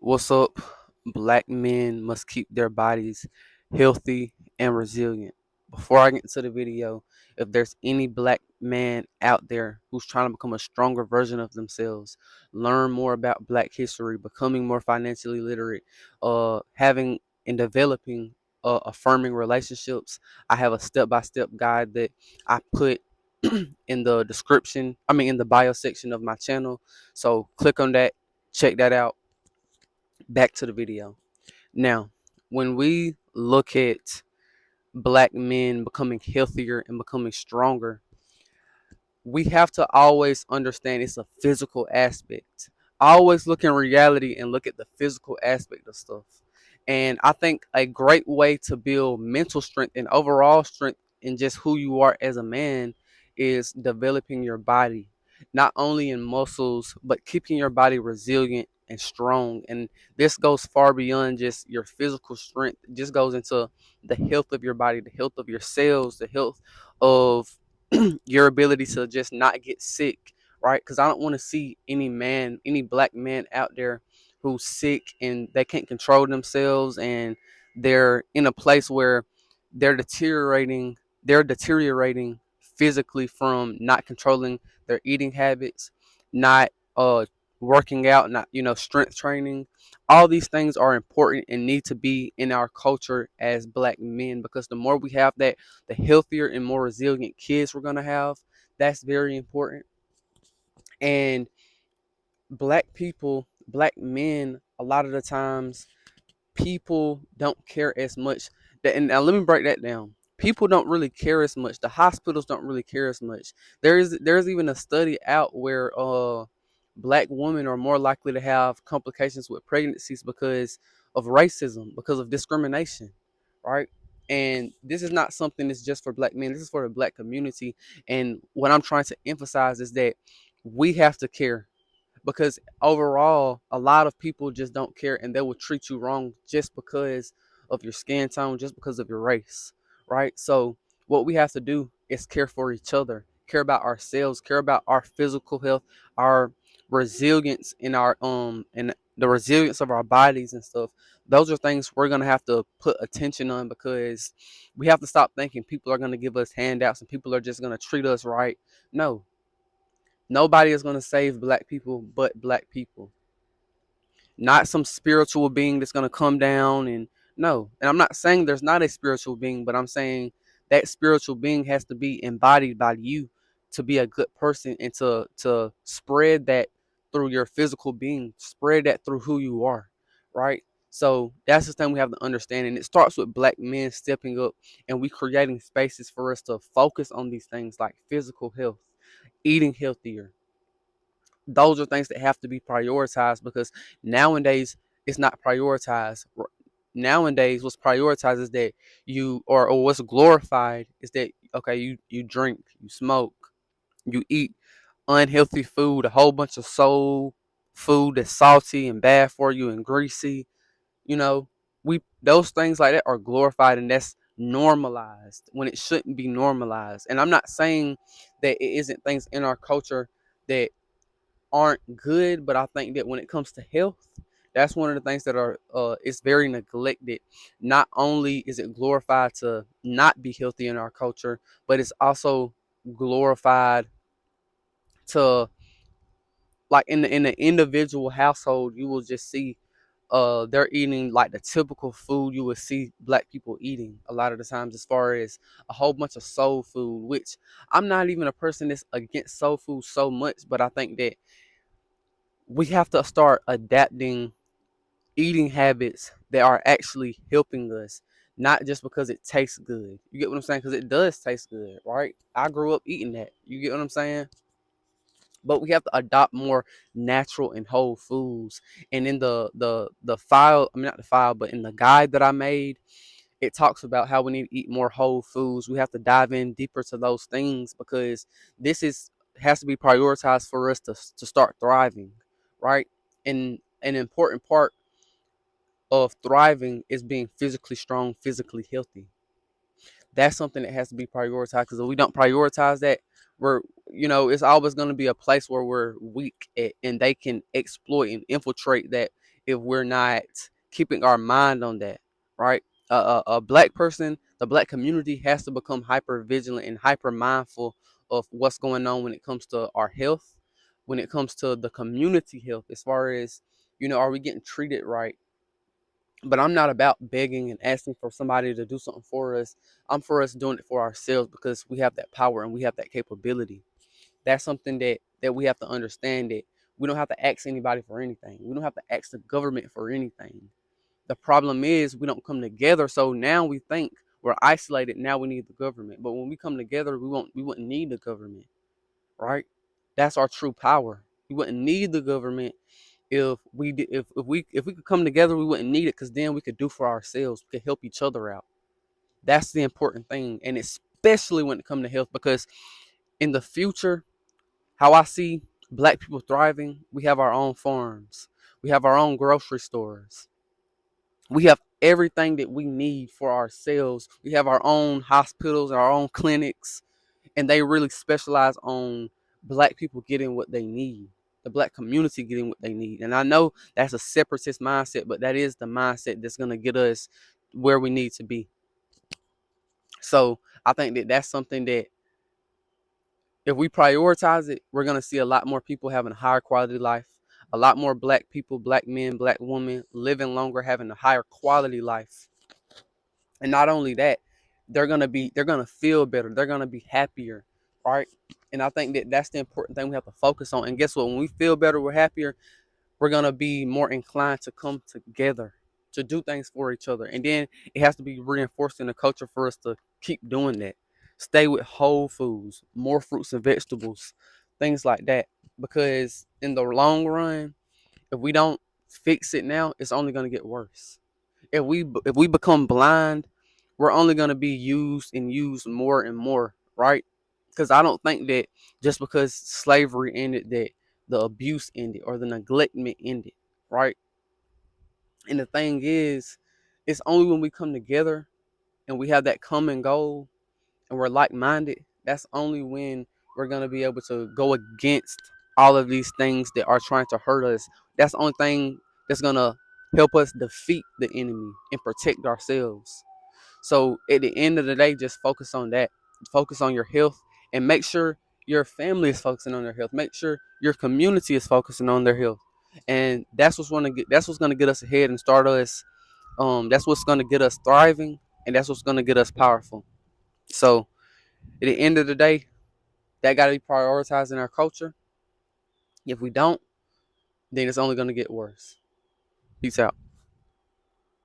What's up? Black men must keep their bodies healthy and resilient. Before I get into the video, if there's any black man out there who's trying to become a stronger version of themselves, learn more about black history, becoming more financially literate, having and developing affirming relationships, I have a step-by-step guide that I put in the description, in the bio section of my channel. So click on that, check that out. Back to the video. Now, when we look at black men becoming healthier and becoming stronger, we have to always understand it's a physical aspect. Always look in reality and look at the physical aspect of stuff. And I think a great way to build mental strength and overall strength in just who you are as a man is developing your body, not only in muscles, but keeping your body resilient and strong. And this goes far beyond just your physical strength. It just goes into the health of your body, the health of your cells, the health of your ability to just not get sick, right? Because I don't want to see any black man out there who's sick and they can't control themselves and they're in a place where they're deteriorating, they're deteriorating physically from not controlling their eating habits, not working out, not strength training. All these things are important and need to be in our culture as black men, because the more we have that, the healthier and more resilient kids we're going to have. That's very important. And black people, black men, a lot of the times, people don't care as much. And now let me break that down. People don't really care as much. The hospitals don't really care as much. There's even a study out where black women are more likely to have complications with pregnancies because of racism, because of discrimination, right? And this is not something that's just for black men. This is for the black community. And what I'm trying to emphasize is that we have to care, because overall a lot of people just don't care and they will treat you wrong just because of your skin tone, just because of your race, right? So what we have to do is care for each other, care about ourselves, care about our physical health, our resilience in our and the resilience of our bodies and stuff. Those are things we're going to have to put attention on, because we have to stop thinking people are going to give us handouts and people are just going to treat us right. No, nobody is going to save black people but black people. Not some spiritual being that's going to come down and no. And I'm not saying there's not a spiritual being, but I'm saying that spiritual being has to be embodied by you to be a good person and to spread that through your physical being, spread that through who you are, right? So that's the thing we have to understand. And it starts with black men stepping up and we creating spaces for us to focus on these things like physical health, eating healthier. Those are things that have to be prioritized, because nowadays it's not prioritized. Nowadays what's prioritized is that or what's glorified is that, okay, you drink, you smoke, you eat unhealthy food, a whole bunch of soul food that's salty and bad for you and greasy. you know we those things like that are glorified, and that's normalized when it shouldn't be normalized. And I'm not saying that it isn't things in our culture that aren't good, but I think that when it comes to health, that's one of the things that are it's very neglected. Not only is it glorified to not be healthy in our culture, but it's also glorified to, like, in the individual household, you will just see they're eating like the typical food you would see black people eating a lot of the times, as far as a whole bunch of soul food, which I'm not even a person that's against soul food so much, but I think that we have to start adapting eating habits that are actually helping us, not just because it tastes good. You get what I'm saying? Because it does taste good, right? I grew up eating that. You get what I'm saying? But we have to adopt more natural and whole foods. And in the file, not the file, but in the guide that I made, it talks about how we need to eat more whole foods. We have to dive in deeper to those things, because this is has to be prioritized for us to start thriving, right? And an important part of thriving is being physically strong, physically healthy. That's something that has to be prioritized, because if we don't prioritize that, we're it's always going to be a place where we're weak at, and they can exploit and infiltrate that if we're not keeping our mind on that, right? A black person, the black community has to become hyper vigilant and hyper mindful of what's going on when it comes to our health, when it comes to the community health, as far as, are we getting treated right? But I'm not about begging and asking for somebody to do something for us. I'm for us doing it for ourselves because we have that power and we have that capability. That's something that we have to understand, that we don't have to ask anybody for anything. We don't have to ask the government for anything. The problem is we don't come together. So now we think we're isolated. Now we need the government. But when we come together, we wouldn't need the government, right? That's our true power. We wouldn't need the government if we could come together. We wouldn't need it, because then we could do for ourselves. We could help each other out. That's the important thing, and especially when it comes to health, because in the future, how I see black people thriving, we have our own farms, we have our own grocery stores, we have everything that we need for ourselves. We have our own hospitals, our own clinics, and they really specialize on black people getting what they need, the black community getting what they need. And I know that's a separatist mindset, but that is the mindset that's going to get us where we need to be. So I think that that's something that if we prioritize it, we're going to see a lot more people having a higher quality life, a lot more black people, black men, black women living longer, having a higher quality life. And not only that, they're gonna feel better, they're gonna be happier, right? And I think that that's the important thing we have to focus on. And guess what? When we feel better, we're happier, we're gonna be more inclined to come together to do things for each other. And then it has to be reinforced in the culture for us to keep doing that. Stay with whole foods, more fruits and vegetables, things like that. Because in the long run, if we don't fix it now, it's only gonna get worse. If we become blind, we're only going to be used and used more and more, right? Because I don't think that just because slavery ended, that the abuse ended or the neglectment ended, right? And the thing is, it's only when we come together and we have that common goal and we're like-minded, that's only when we're going to be able to go against all of these things that are trying to hurt us. That's the only thing that's going to help us defeat the enemy and protect ourselves. So at the end of the day, just focus on that. Focus on your health, and make sure your family is focusing on their health. Make sure your community is focusing on their health. And that's what's gonna get us ahead and start us. That's what's gonna get us thriving, and that's what's gonna get us powerful. So at the end of the day, that gotta be prioritized in our culture. If we don't, then it's only gonna get worse. Peace out.